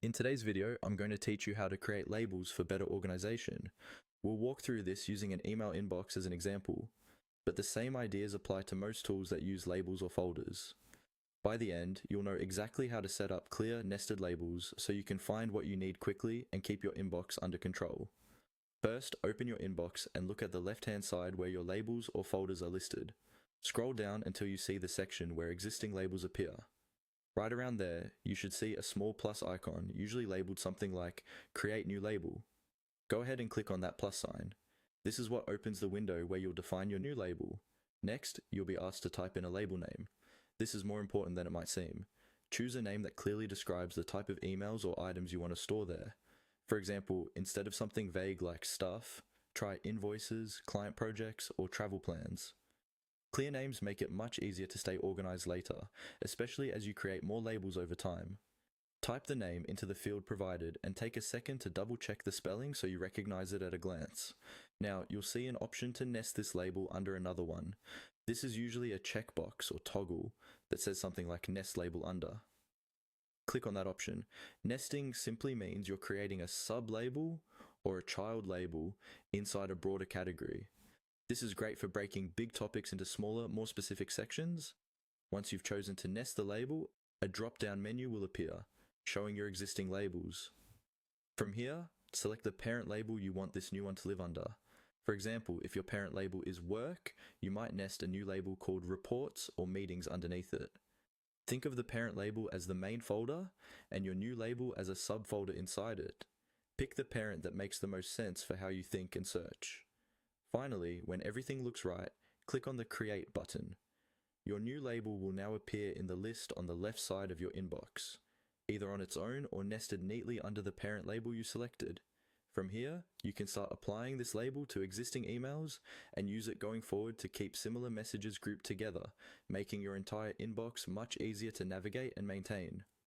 In today's video, I'm going to teach you how to create labels for better organization. We'll walk through this using an email inbox as an example, but the same ideas apply to most tools that use labels or folders. By the end, you'll know exactly how to set up clear, nested labels so you can find what you need quickly and keep your inbox under control. First, open your inbox and look at the left-hand side where your labels or folders are listed. Scroll down until you see the section where existing labels appear. Right around there, you should see a small plus icon, usually labeled something like Create New Label. Go ahead and click on that plus sign. This is what opens the window where you'll define your new label. Next, you'll be asked to type in a label name. This is more important than it might seem. Choose a name that clearly describes the type of emails or items you want to store there. For example, instead of something vague like stuff, try invoices, client projects, or travel plans. Clear names make it much easier to stay organized later, especially as you create more labels over time. Type the name into the field provided and take a second to double check the spelling so you recognize it at a glance. Now, you'll see an option to nest this label under another one. This is usually a checkbox or toggle that says something like Nest Label Under. Click on that option. Nesting simply means you're creating a sub-label or a child label inside a broader category. This is great for breaking big topics into smaller, more specific sections. Once you've chosen to nest the label, a drop-down menu will appear, showing your existing labels. From here, select the parent label you want this new one to live under. For example, if your parent label is Work, you might nest a new label called Reports or Meetings underneath it. Think of the parent label as the main folder, and your new label as a subfolder inside it. Pick the parent that makes the most sense for how you think and search. Finally, when everything looks right, click on the Create button. Your new label will now appear in the list on the left side of your inbox, either on its own or nested neatly under the parent label you selected. From here, you can start applying this label to existing emails and use it going forward to keep similar messages grouped together, making your entire inbox much easier to navigate and maintain.